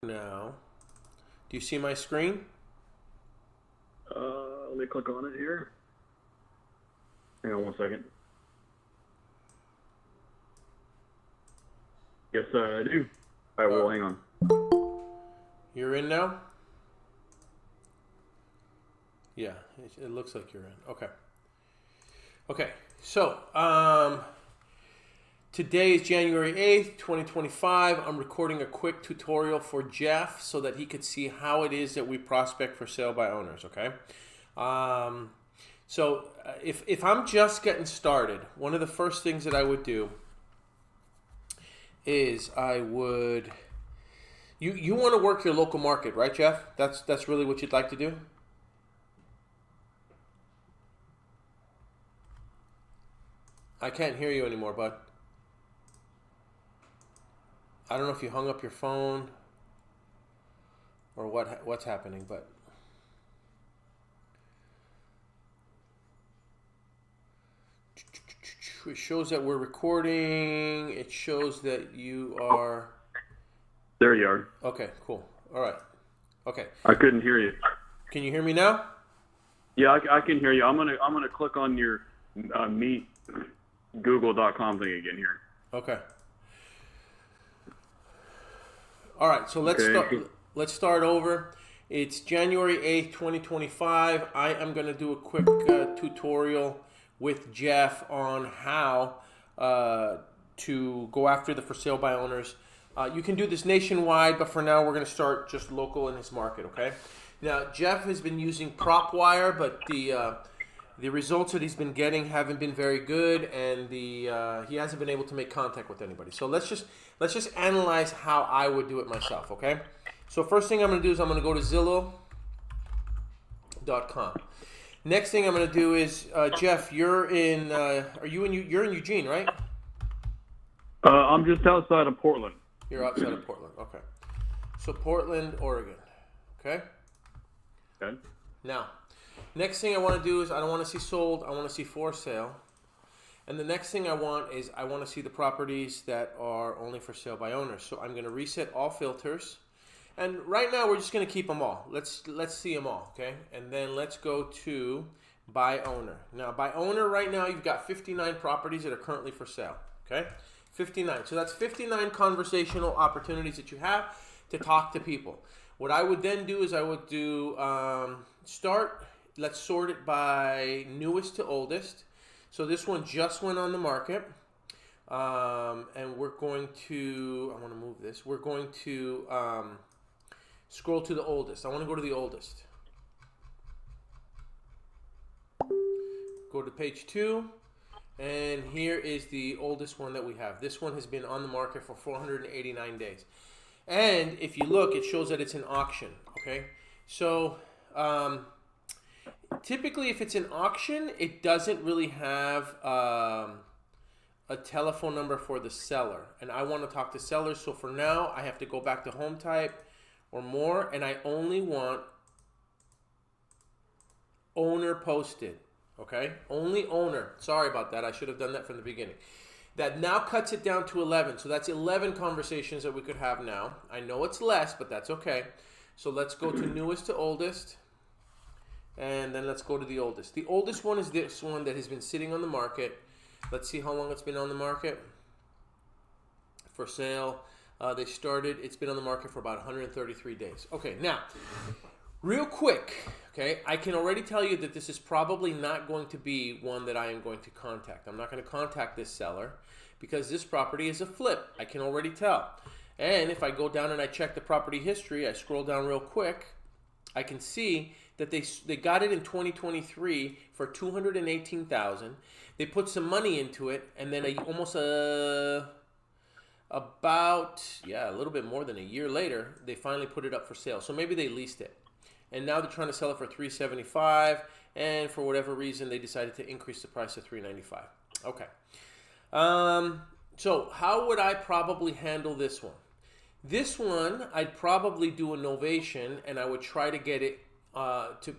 Now, do you see my screen? Let me click on it here. Hang on one second. Yes, I do. All right, well, hang on. You're in now? Yeah, it looks like you're in. Okay. Okay, so today is January 8th, 2025. I'm recording a quick tutorial for Jeff so that he could see how it is that we prospect for sale by owners, okay? If I'm just getting started, one of the first things that I would do is you want to work your local market, right, Jeff? That's really what you'd like to do? I can't hear you anymore, bud. I don't know if you hung up your phone or what's happening, but it shows that we're recording. It shows that you are. There you are. Okay, cool. All right. Okay. I couldn't hear you. Can you hear me now? Yeah, I can hear you. I'm gonna click on your meetgoogle.com thing again here. Okay. All right. So let's start over. It's January 8th, 2025. I am going to do a quick tutorial with Jeff on how to go after the for sale by owners. You can do this nationwide, but for now we're going to start just local in this market, okay? Now, Jeff has been using PropWire, but the results that he's been getting haven't been very good, and he hasn't been able to make contact with anybody. So let's just analyze how I would do it myself, okay? So first thing I'm going to do is I'm going to go to Zillow.com. Next thing I'm going to do is Jeff, you're in you're in Eugene, right? I'm just outside of Portland. You're outside of Portland, okay. So Portland, Oregon, okay? Okay. Now, next thing I want to do is I don't want to see sold, I want to see for sale. And the next thing I want is I want to see the properties that are only for sale by owners. So I'm going to reset all filters. And right now we're just going to keep them all. Let's see them all, okay? And then let's go to by owner. Now, by owner right now you've got 59 properties that are currently for sale, okay? 59. So that's 59 conversational opportunities that you have to talk to people. What I would then do is I would do let's sort it by newest to oldest. So this one just went on the market. And we're going to, I want to move this. We're going to scroll to the oldest. I want to go to the oldest. Go to page 2. And here is the oldest one that we have. This one has been on the market for 489 days. And if you look, it shows that it's an auction, okay? So typically if it's an auction, it doesn't really have a telephone number for the seller. And I want to talk to sellers, so for now, I have to go back to home type or more, and I only want owner posted, okay? Only owner. Sorry about that. I should have done that from the beginning. That now cuts it down to 11. So that's 11 conversations that we could have now. I know it's less, but that's okay. So let's go to newest to oldest. And then let's go to the oldest. The oldest one is this one that has been sitting on the market. Let's see how long it's been on the market. For sale. It's been on the market for about 133 days. Okay, now, real quick, okay, I can already tell you that this is probably not going to be one that I am going to contact. I'm not going to contact this seller because this property is a flip. I can already tell. And if I go down and I check the property history, I scroll down real quick, I can see that they got it in 2023 for $218,000. They put some money into it, and then a little bit more than a year later, they finally put it up for sale. So maybe they leased it. And now they're trying to sell it for $375, and for whatever reason, they decided to increase the price to $395. Okay. So how would I probably handle this one? This one, I'd probably do a novation, and I would try to get it to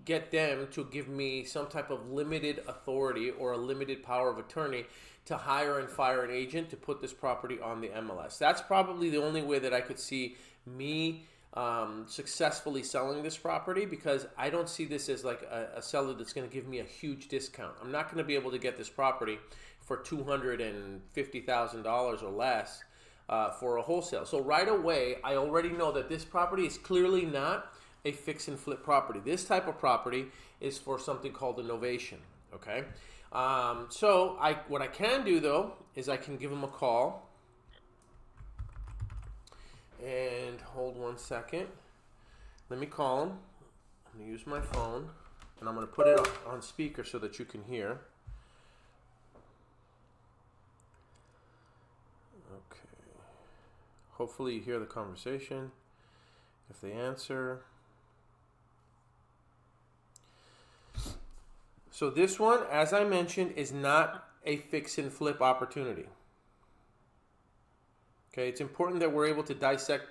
get them to give me some type of limited authority or a limited power of attorney to hire and fire an agent to put this property on the MLS. That's probably the only way that I could see me successfully selling this property, because I don't see this as like a seller that's going to give me a huge discount. I'm not going to be able to get this property for $250,000 or less for a wholesale. So right away, I already know that this property is clearly not a fix and flip property. This type of property is for something called a novation. Okay, so what I can do though is I can give him a call. And hold 1 second. Let me call him. I'm going to use my phone, and I'm going to put it on speaker so that you can hear. Okay. Hopefully you hear the conversation. If they answer. So this one, as I mentioned, is not a fix and flip opportunity. Okay, it's important that we're able to dissect,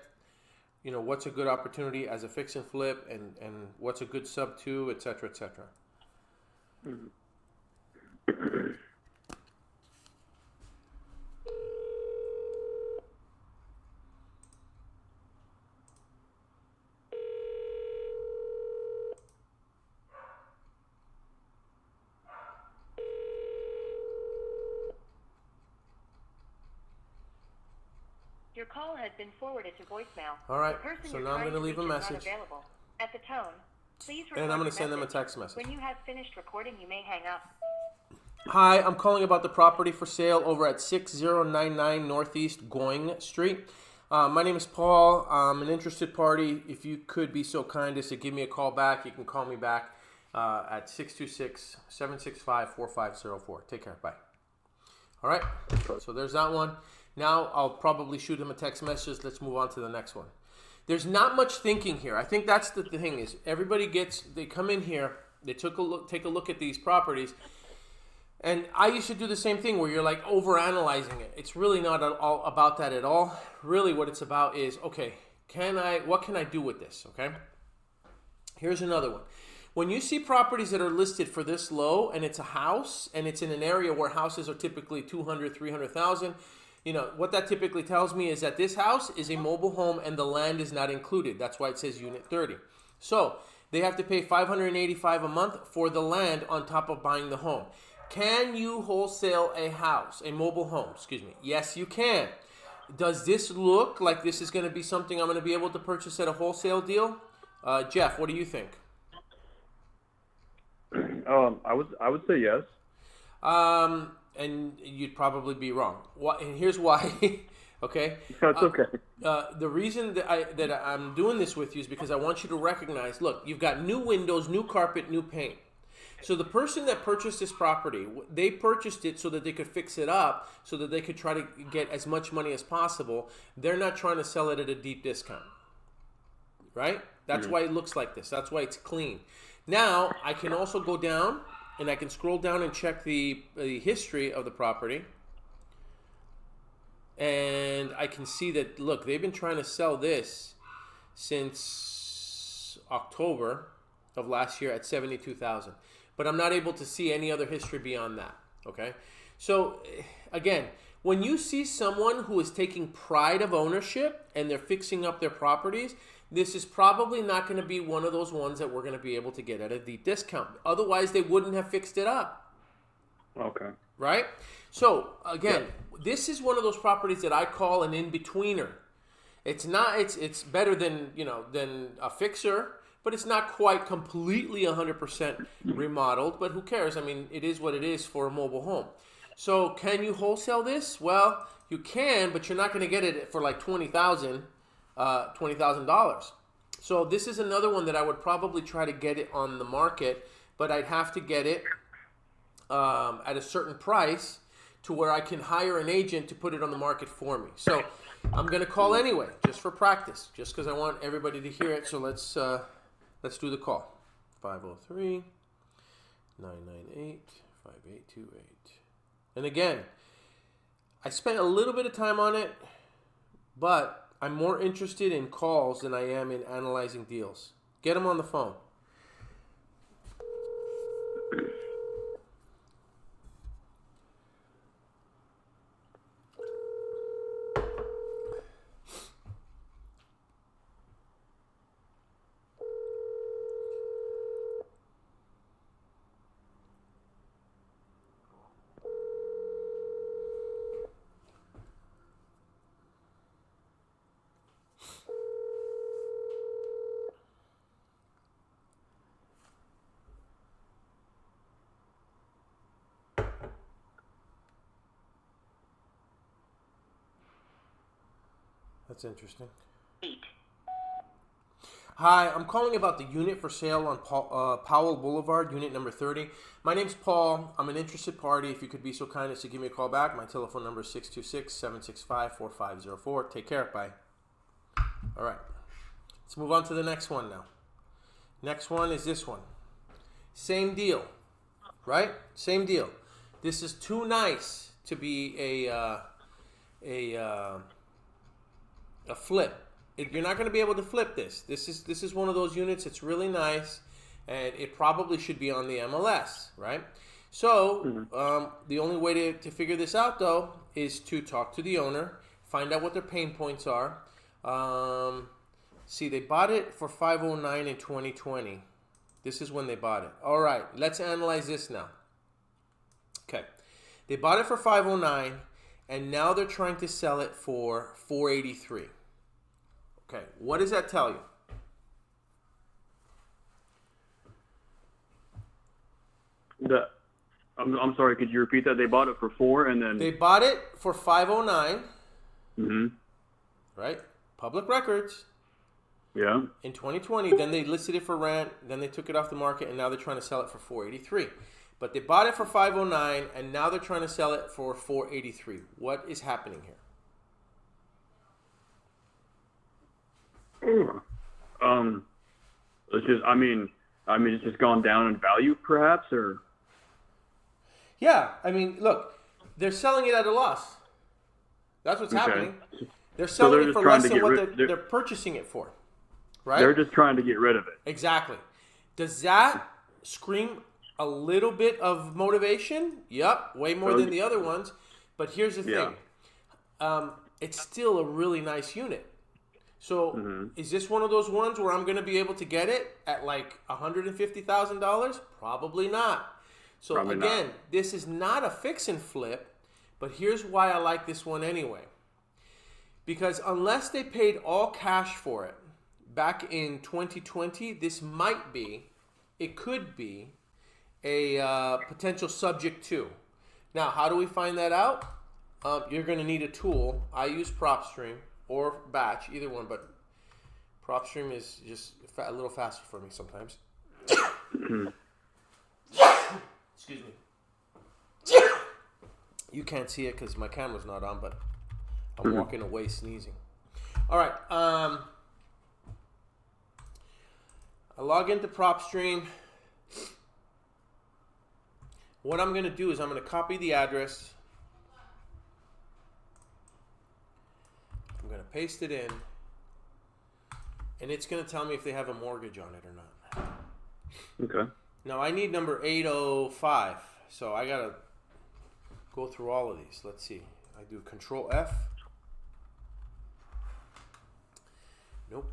what's a good opportunity as a fix and flip, and what's a good sub to, et cetera, et cetera. Mm-hmm. Your call has been forwarded to voicemail. All right, The person so you're now I'm trying going to leave a reach is not message. available. At the tone, please record And I'm going your to send them a message. text message. When you have finished recording, you may hang up. Hi, I'm calling about the property for sale over at 6099 Northeast Going Street. My name is Paul. I'm an interested party. If you could be so kind as to give me a call back, you can call me back at 626-765-4504. Take care. Bye. All right, so there's that one. Now I'll probably shoot him a text message. Let's move on to the next one. There's not much thinking here. I think that's the thing is they come in here, they take a look at these properties, and I used to do the same thing where you're like overanalyzing it. It's really not all about that at all. Really what it's about is, okay, what can I do with this, okay? Here's another one. When you see properties that are listed for this low and it's a house and it's in an area where houses are typically 200, 300,000, what that typically tells me is that this house is a mobile home and the land is not included. That's why it says unit 30. So they have to pay $585 a month for the land on top of buying the home. Can you wholesale a mobile home? Yes, you can. Does this look like this is going to be something I'm going to be able to purchase at a wholesale deal? Jeff, what do you think? I would say yes. And you'd probably be wrong. And here's why. Okay. That's okay. The reason that I'm doing this with you is because I want you to recognize. Look, you've got new windows, new carpet, new paint. So the person that purchased this property, they purchased it so that they could fix it up, so that they could try to get as much money as possible. They're not trying to sell it at a deep discount, right? That's why it looks like this. That's why it's clean. Now, I can also go down, and I can scroll down and check the history of the property. And I can see that, look, they've been trying to sell this since October of last year at $72,000. But I'm not able to see any other history beyond that, okay? So, again, when you see someone who is taking pride of ownership and they're fixing up their properties, this is probably not going to be one of those ones that we're going to be able to get at a deep discount. Otherwise, they wouldn't have fixed it up. Okay. Right? So, again, this is one of those properties that I call an in-betweener. It's better than a fixer, but it's not quite completely 100% remodeled, but who cares? I mean, it is what it is for a mobile home. So, can you wholesale this? Well, you can, but you're not going to get it for like $20,000. So this is another one that I would probably try to get it on the market, but I'd have to get it at a certain price to where I can hire an agent to put it on the market for me. So I'm going to call anyway, just for practice, just because I want everybody to hear it. So let's do the call. 503-998-5828. And again, I spent a little bit of time on it, but I'm more interested in calls than I am in analyzing deals. Get them on the phone. That's interesting. 8. Hi, I'm calling about the unit for sale on Powell Boulevard, unit number 30. My name's Paul. I'm an interested party. If you could be so kind as to give me a call back. My telephone number is 626-765-4504. Take care. Bye. All right. Let's move on to the next one now. Next one is this one. Same deal, right? Same deal. This is too nice to be a flip. You're not going to be able to flip this. This is one of those units. It's really nice, and it probably should be on the MLS, right? So the only way to figure this out, though, is to talk to the owner, find out what their pain points are. See, they bought it for $509 in 2020. This is when they bought it. All right, let's analyze this now. Okay, they bought it for $509, and now they're trying to sell it for $483. Okay, what does that tell you? I'm sorry, could you repeat that? They bought it for 4 and then... They bought it for $509. Mm-hmm. Right? Public records. Yeah. In 2020, then they listed it for rent, then they took it off the market, and now they're trying to sell it for $483. But they bought it for $509, and now they're trying to sell it for $483. What is happening here? It's just, I mean, it's just gone down in value, perhaps, or... Yeah, I mean, look, they're selling it at a loss. That's what's happening. They're selling it for less than what they're purchasing it for, right? They're just trying to get rid of it. Exactly. Does that scream a little bit of motivation? Yep, way more than the other ones. But here's the thing. It's still a really nice unit. So is this one of those ones where I'm going to be able to get it at like $150,000? Probably not. So again, this is not a fix and flip, but here's why I like this one anyway. Because unless they paid all cash for it back in 2020, this might be, it could be a potential subject to. Now, how do we find that out? You're going to need a tool. I use PropStream or Batch, either one, but PropStream is just a little faster for me sometimes. Excuse me. You can't see it because my camera's not on, but I'm walking away sneezing. All right. I log into PropStream. What I'm going to do is I'm going to copy the address. I'm going to paste it in. And it's going to tell me if they have a mortgage on it or not. Okay. Now, I need number 805. So I got to go through all of these. Let's see. I do Control F. Nope.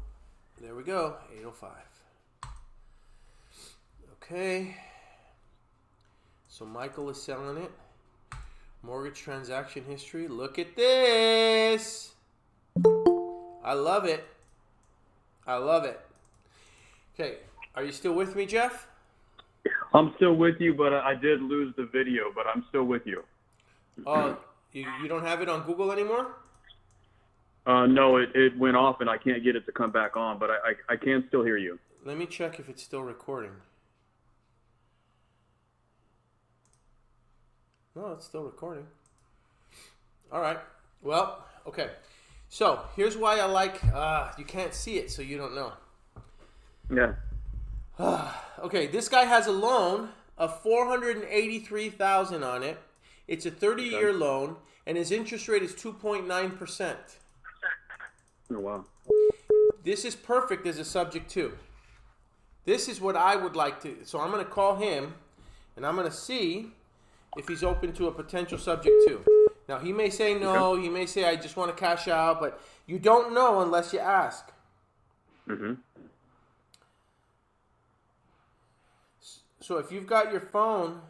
There we go. 805. Okay. So Michael is selling it. Mortgage transaction history. Look at this. I love it. I love it. Okay. Are you still with me, Jeff? I'm still with you, but I did lose the video, but I'm still with you. Oh, you don't have it on Google anymore? No, it went off and I can't get it to come back on, but I can still hear you. Let me check if it's still recording. No, it's still recording. All right. Well, okay. So here's why I like, you can't see it, so you don't know. Yeah. Okay, this guy has a loan of $483,000 on it. It's a 30-year loan, and his interest rate is 2.9%. Oh, wow. This is perfect as a subject to. This is what I would like to. So I'm going to call him, and I'm going to see if he's open to a potential subject to. Now, he may say no. Okay. He may say, I just want to cash out. But you don't know unless you ask. Mm-hmm. So if you've got your phone,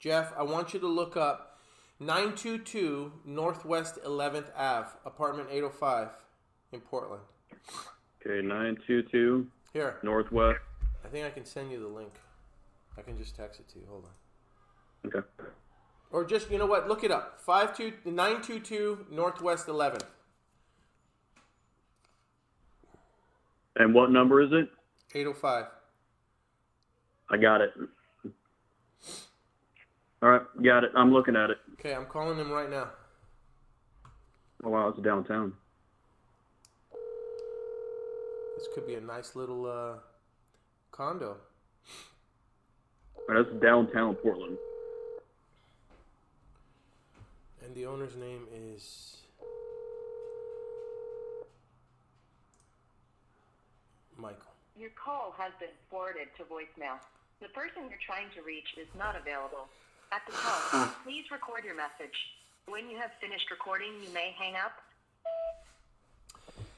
Jeff, I want you to look up 922 Northwest 11th Ave, apartment 805 in Portland. Okay, 922 here. Northwest. I think I can send you the link. I can just text it to you. Hold on. Okay. Or just, you know what? Look it up. 922 Northwest 11th. And what number is it? 805. I got it. All right, got it. I'm looking at it. Okay, I'm calling him right now. Oh, wow, it's downtown. This could be a nice little condo. That's downtown Portland. And the owner's name is Michael. Your call has been forwarded to voicemail. The person you're trying to reach is not available. At the tone, please record your message. When you have finished recording, you may hang up.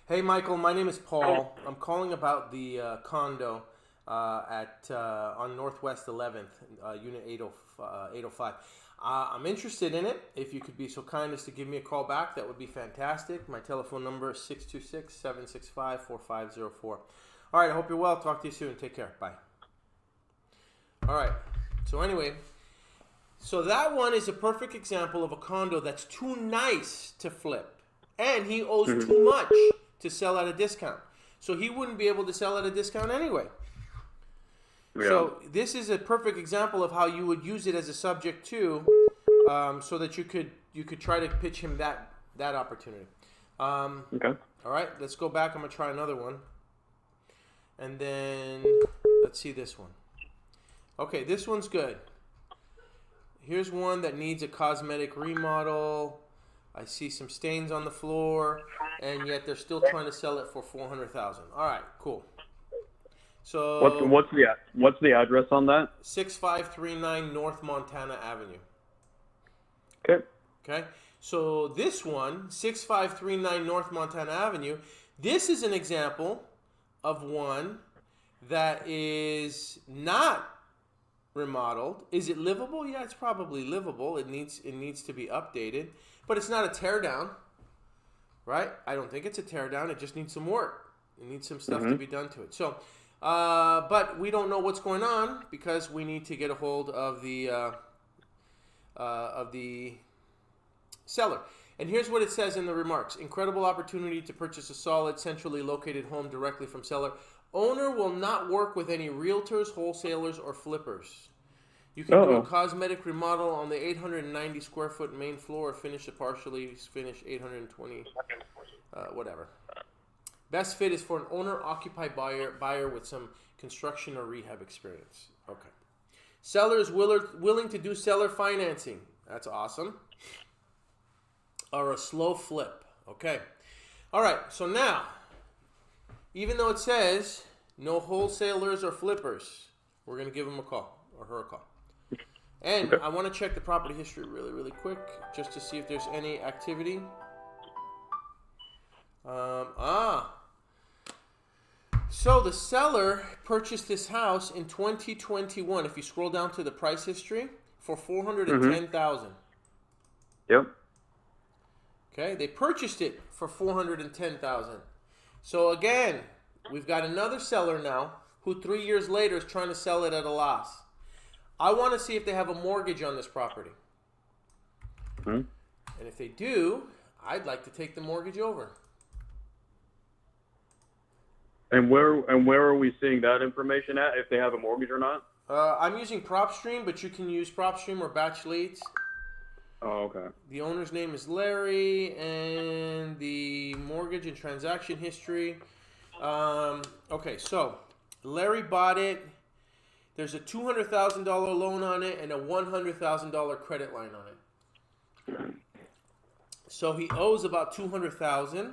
Hey, Michael, my name is Paul. I'm calling about the condo on Northwest 11th, Unit 805. I'm interested in it. If you could be so kind as to give me a call back, that would be fantastic. My telephone number is 626-765-4504. All right, I hope you're well. Talk to you soon. Take care. Bye. All right. So anyway, so that one is a perfect example of a condo that's too nice to flip. And he owes too much to sell at a discount. So he wouldn't be able to sell at a discount anyway. Yeah. So this is a perfect example of how you would use it as a subject too, so that you could try to pitch him that opportunity. Okay. All right, let's go back. I'm gonna try another one, and then let's see this one. Okay, this one's good. Here's one that needs a cosmetic remodel. I see some stains on the floor, and yet they're still trying to sell it for $400,000. All right, cool. So what's the address on that? 6539 North Montana Avenue. Okay. Okay. So this one, 6539 North Montana Avenue, this is an example of one that is not remodeled. Is it livable? Yeah, it's probably livable. It needs to be updated, but it's not a tear down, right? I don't think it's a tear down. It just needs some work. It needs some stuff to be done to it. So, but we don't know what's going on because we need to get a hold of the seller. And here's what it says in the remarks. Incredible opportunity to purchase a solid, centrally located home directly from seller. Owner will not work with any realtors, wholesalers, or flippers. You can do a cosmetic remodel on the 890 square foot main floor, finish a partially finished 820, whatever. Best fit is for an owner-occupied buyer with some construction or rehab experience. Okay. Seller is willing to do seller financing. That's awesome. Or a slow flip. Okay. All right. So now, even though it says no wholesalers or flippers, we're going to give him a call or her a call. And I want to check the property history really, really quick just to see if there's any activity. So the seller purchased this house in 2021. If you scroll down to the price history, for $410,000. Yep. Okay, they purchased it for $410,000. So again, we've got another seller now who 3 years later is trying to sell it at a loss. I want to see if they have a mortgage on this property. And if they do, I'd like to take the mortgage over. And where are we seeing that information at? If they have a mortgage or not? I'm using PropStream, but you can use PropStream or Batch Leads. Oh, okay. The owner's name is Larry, and the mortgage and transaction history. Okay, so Larry bought it. There's a $200,000 loan on it and a $100,000 credit line on it. So he owes about $200,000.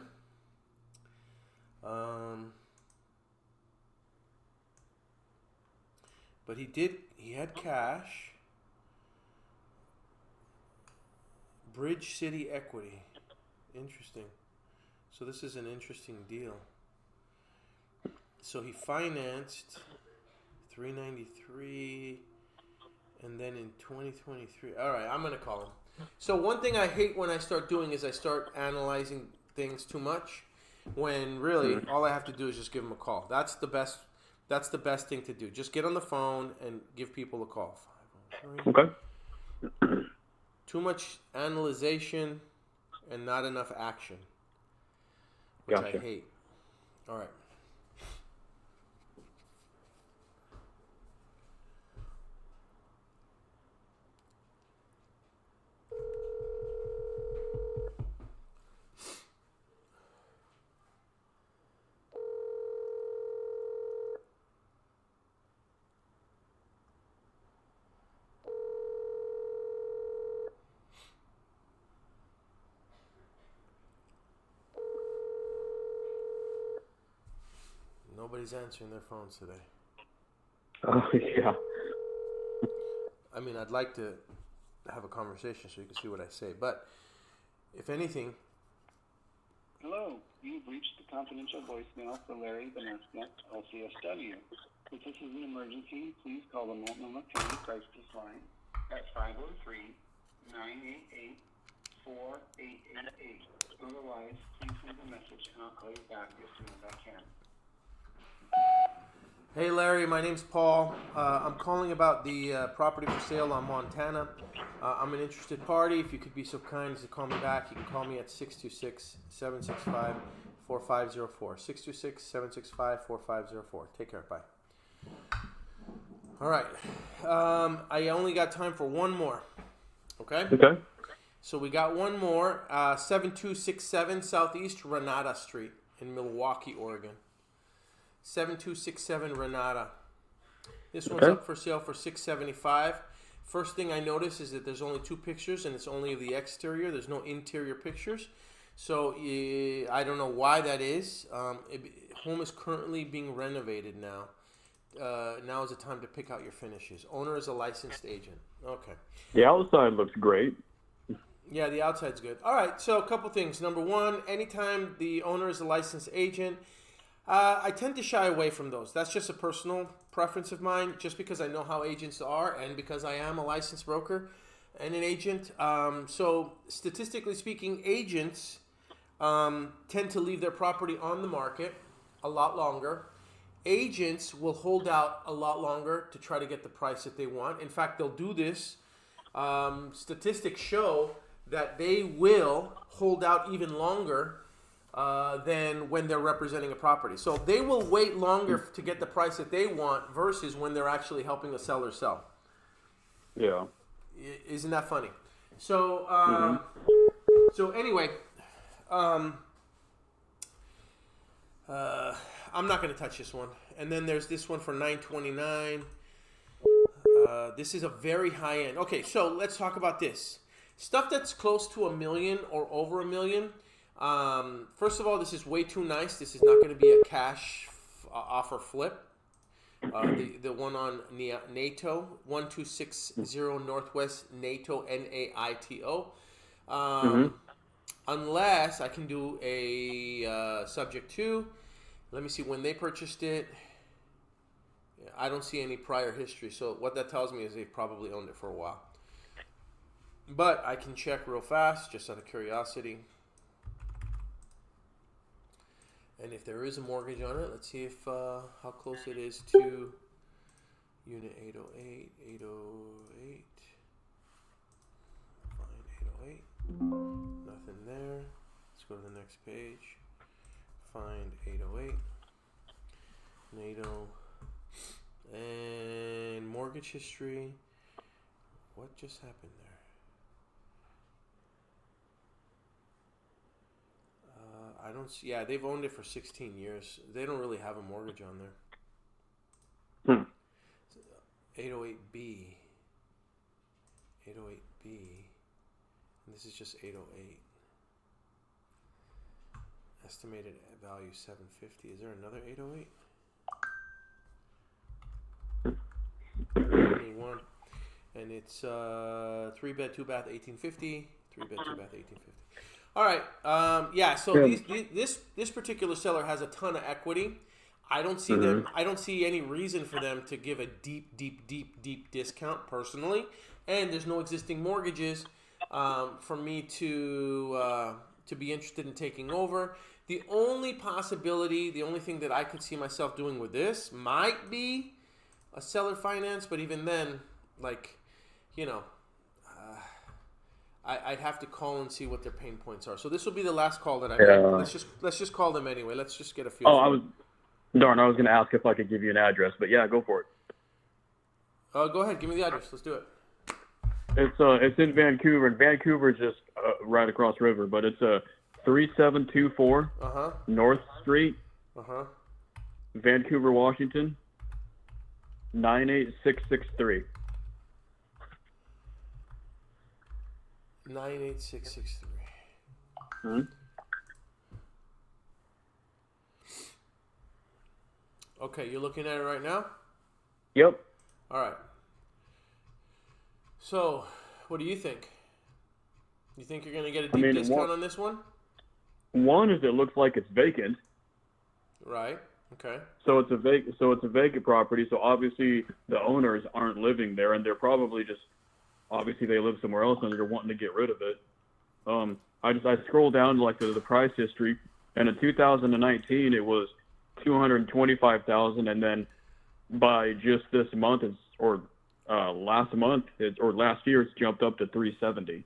But he had cash. Bridge City Equity. Interesting. So this is an interesting deal. So he financed $393, and then in 2023. All right, I'm gonna call him. So one thing I hate when I start doing is I start analyzing things too much, when really all I have to do is just give them a call. That's the best. That's the best thing to do. Just get on the phone and give people a call. Okay. Too much analyzation and not enough action, which I hate. All right. Nobody's answering their phones today. Oh, yeah. I mean, I'd like to have a conversation so you can see what I say, but if anything... Hello, you've reached the confidential voicemail for Larry Benesnet, LCSW. If this is an emergency, please call the Multnomah County Crisis Line at 503-988-4888. Otherwise, please leave a message and I'll call you back as soon as I can. Hey Larry, my name's Paul. I'm calling about the property for sale on Montana. I'm an interested party. If you could be so kind as to call me back, you can call me at 626-765-4504. 626-765-4504. Take care. Bye. All right. I only got time for one more. Okay? Okay. So we got one more. 7267 Southeast Renata Street in Milwaukee, Oregon. 7267 Renata. This one's up for sale for $675. First thing I notice is that there's only 2 pictures and it's only of the exterior. There's no interior pictures. So I don't know why that is. Home is currently being renovated now. Now is the time to pick out your finishes. Owner is a licensed agent. Okay. The outside looks great. Yeah, the outside's good. All right, so a couple things. Number one, anytime the owner is a licensed agent, I tend to shy away from those. That's just a personal preference of mine, just because I know how agents are and because I am a licensed broker and an agent. So statistically speaking, agents tend to leave their property on the market a lot longer. Agents will hold out a lot longer to try to get the price that they want. In fact, they'll do this. Statistics show that they will hold out even longer than when they're representing a property. So they will wait longer to get the price that they want versus when they're actually helping a seller sell. Yeah. Isn't that funny? So, so anyway, I'm not going to touch this one. And then there's this one for $929. This is a very high end. Okay, so let's talk about this. Stuff that's close to $1 million or over $1 million. First of all, this is way too nice. This is not going to be a cash offer flip. The one on NATO, 1260 Northwest NATO, NAITO. Unless I can do a subject to. Let me see when they purchased it. I don't see any prior history. So what that tells me is they probably owned it for a while. But I can check real fast, just out of curiosity. And if there is a mortgage on it, let's see if how close it is to unit 808, 808. Find 808. Nothing there. Let's go to the next page. Find 808. NATO. And mortgage history. What just happened there? I don't see. Yeah, they've owned it for 16 years. They don't really have a mortgage on there. 808B. 808B. And this is just 808. Estimated value 750. Is there another 808? 21. And it's 3-bed, 2-bath, 1850. 3-bed, 2-bath, 1850. All right. Yeah. So this particular seller has a ton of equity. I don't see them. I don't see any reason for them to give a deep discount personally. And there's no existing mortgages for me to be interested in taking over. The only possibility, the only thing that I could see myself doing with this might be a seller finance, but even then, like, you know. I'd have to call and see what their pain points are. So this will be the last call that I make. Let's just call them anyway. Let's just get a feel. I was going to ask if I could give you an address, but yeah, go for it. Go ahead, give me the address. Let's do it. It's in Vancouver, and Vancouver is just right across the river, but it's 3724 North Street, Vancouver, Washington, 98663. 98663. Okay, you're looking at it right now? Yep. All right. So, what do you think? You think you're going to get a deep discount on this one? One is it looks like it's vacant. Right. Okay. So it's a vacant property. So obviously the owners aren't living there, and they're probably just obviously they live somewhere else and they're wanting to get rid of it. I scrolled down to like the price history, and in 2019 it was $225,000, and then by just this month last year it's jumped up to $370,000.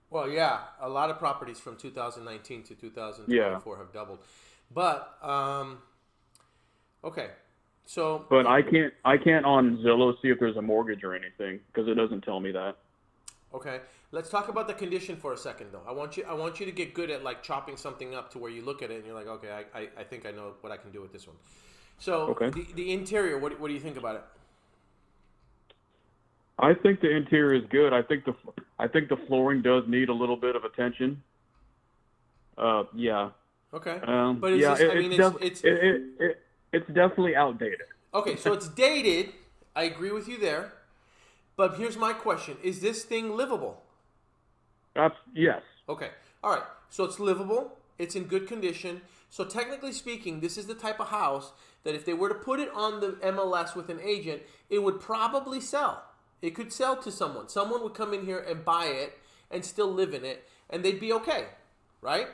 Well, yeah, a lot of properties from 2019 to 2024 have doubled. But okay, so. But I can't on Zillow see if there's a mortgage or anything because it doesn't tell me that. Okay, let's talk about the condition for a second, though. I want you to get good at like chopping something up to where you look at it and you're like, okay, I think I know what I can do with this one. So okay. the interior, what do you think about it? I think the interior is good. I think the flooring does need a little bit of attention. Yeah. Okay. But it's definitely outdated. Okay, so it's dated. I agree with you there. But here's my question: is this thing livable? Yes. Okay. All right. So it's livable. It's in good condition. So technically speaking, this is the type of house that if they were to put it on the MLS with an agent, it would probably sell. It could sell to someone. Someone would come in here and buy it and still live in it, and they'd be okay, right?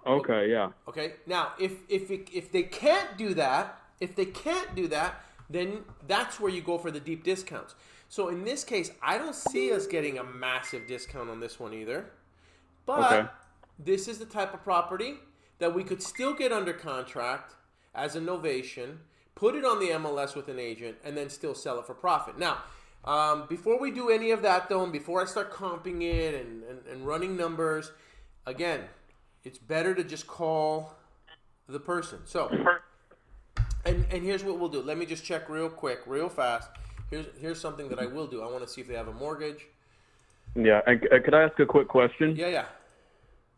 Okay, yeah. Okay. Now, if they can't do that, then that's where you go for the deep discounts. So in this case, I don't see us getting a massive discount on this one either. But this is the type of property that we could still get under contract as a novation, put it on the MLS with an agent, and then still sell it for profit. Now, before we do any of that, though, and before I start comping it and running numbers, again, it's better to just call the person. So, and here's what we'll do. Let me just check real quick, real fast. Here's something that I will do. I want to see if they have a mortgage. Yeah, and could I ask a quick question? Yeah.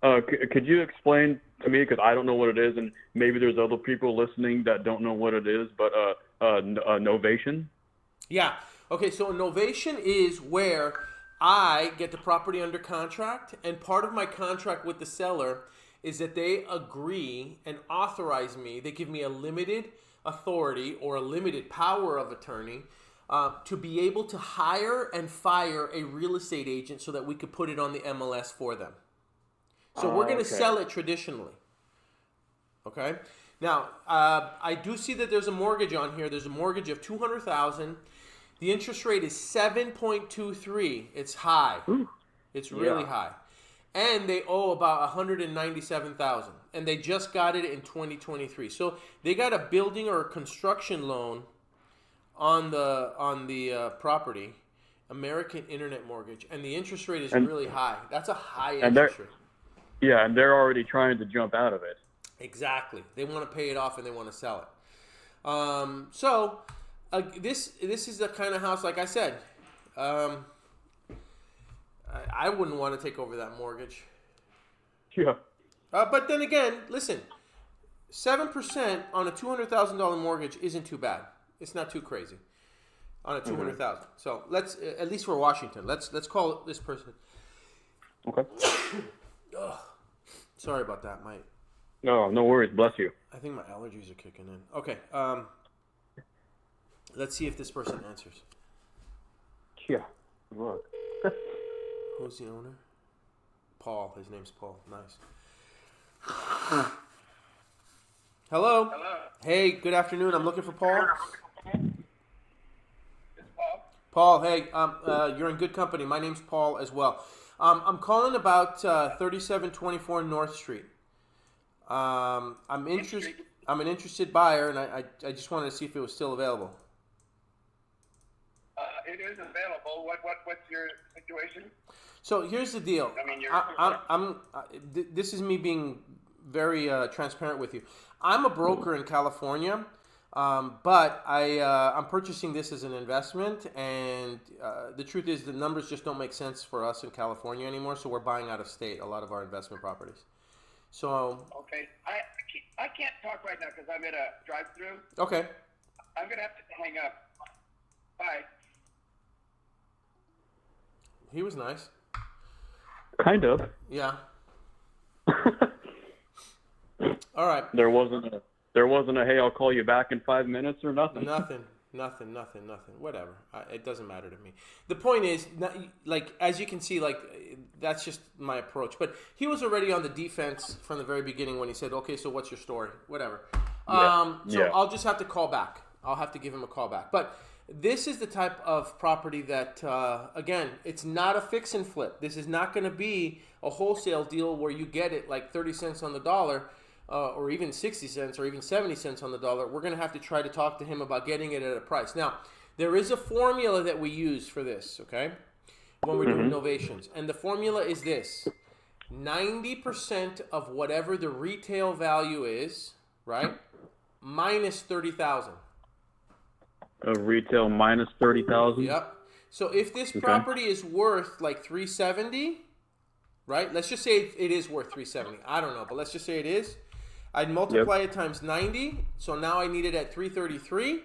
Could you explain to me, because I don't know what it is, and maybe there's other people listening that don't know what it is, but novation? Yeah. Okay, so a novation is where I get the property under contract, and part of my contract with the seller is that they agree and authorize me. They give me a limited authority or a limited power of attorney to be able to hire and fire a real estate agent so that we could put it on the MLS for them. So we're going to sell it traditionally. Okay? Now, I do see that there's a mortgage on here. There's a mortgage of $200,000. The interest rate is 7.23. It's high. Ooh. It's really high. And they owe about $197,000. And they just got it in 2023. So they got a building or a construction loan on the property, American Internet Mortgage, and the interest rate is really high. That's a high interest rate. Yeah, and they're already trying to jump out of it. Exactly. They want to pay it off and they want to sell it. This is the kind of house, like I said, I wouldn't want to take over that mortgage. Yeah. But then again, listen, 7% on a $200,000 mortgage isn't too bad. It's not too crazy on a $200,000. So let's, at least for Washington, let's call this person. Okay. Sorry about that, Mike. No worries. Bless you. I think my allergies are kicking in. Okay. Let's see if this person answers. Yeah. Look. Who's the owner? Paul. His name's Paul. Nice. Hello. Hey, good afternoon. I'm looking for Paul. It's Paul. Paul, hey, you're in good company. My name's Paul as well. I'm calling about 3724 North Street. I'm an interested buyer, and I just wanted to see if it was still available. It is available. What's your situation? So here's the deal. I mean, this is me being very transparent with you. I'm a broker in California, but I'm purchasing this as an investment, and the truth is the numbers just don't make sense for us in California anymore, so we're buying out of state a lot of our investment properties. So okay, I can't talk right now because I'm at a drive-through. Okay. I'm going to have to hang up. Bye. He was nice. Kind of. Yeah. All right. There wasn't a hey, I'll call you back in 5 minutes or nothing. Nothing. Whatever. It doesn't matter to me. The point is, like, as you can see, like, that's just my approach. But he was already on the defense from the very beginning when he said, okay, so what's your story? Whatever. So I'll just have to call back. I'll have to give him a call back. But this is the type of property that, again, it's not a fix and flip. This is not going to be a wholesale deal where you get it like 30 cents on the dollar. Or even 60 cents or even 70 cents on the dollar. We're going to have to try to talk to him about getting it at a price. Now, there is a formula that we use for this, okay, when we're doing novations. And the formula is this. 90% of whatever the retail value is, right, minus 30,000. A retail minus 30,000? Yep. So if this property is worth like 370, right, let's just say it is worth 370. I don't know, but let's just say it is. I'd multiply it times 90, so now I need it at 333,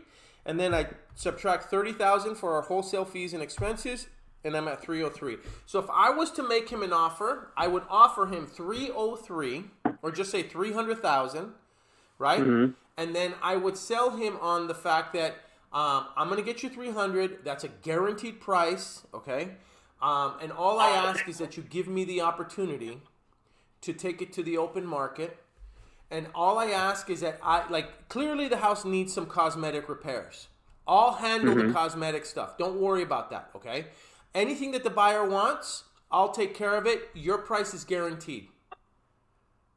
and then I subtract 30,000 for our wholesale fees and expenses, and I'm at 303. So if I was to make him an offer, I would offer him 303, or just say 300,000, right? And then I would sell him on the fact that I'm going to get you 300. That's a guaranteed price, okay? And all I ask is that you give me the opportunity to take it to the open market. And all I ask is that clearly the house needs some cosmetic repairs. I'll handle the cosmetic stuff. Don't worry about that, okay? Anything that the buyer wants, I'll take care of it. Your price is guaranteed.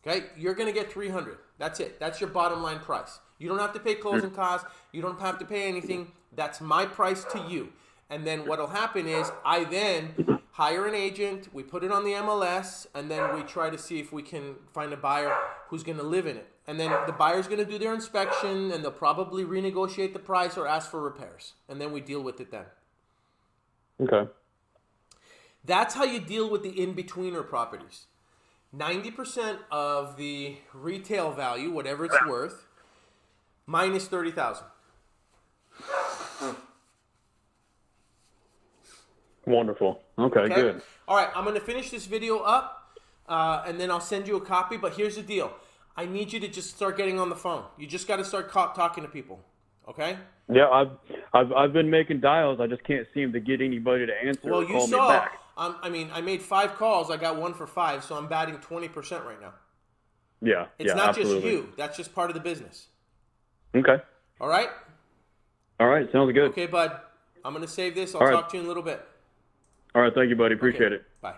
Okay? You're going to get 300. That's it. That's your bottom line price. You don't have to pay closing costs. You don't have to pay anything. That's my price to you. And then what'll happen is I then hire an agent, we put it on the MLS, and then we try to see if we can find a buyer who's going to live in it. And then the buyer's going to do their inspection, and they'll probably renegotiate the price or ask for repairs. And then we deal with it then. Okay. That's how you deal with the in-betweener properties. 90% of the retail value, whatever it's worth, minus 30,000. Wonderful. Okay, good. All right, I'm going to finish this video up, and then I'll send you a copy. But here's the deal. I need you to just start getting on the phone. You just got to start talking to people, okay? Yeah, I've been making dials. I just can't seem to get anybody to answer or call me back. I made 5 calls. I got 1 for 5, so I'm batting 20% right now. Yeah, It's not absolutely. just you. That's just part of the business. Okay. All right? All right, sounds good. Okay, bud. I'm going to save this. I'll All right. talk to you in a little bit. All right, thank you, buddy. Appreciate it. Bye.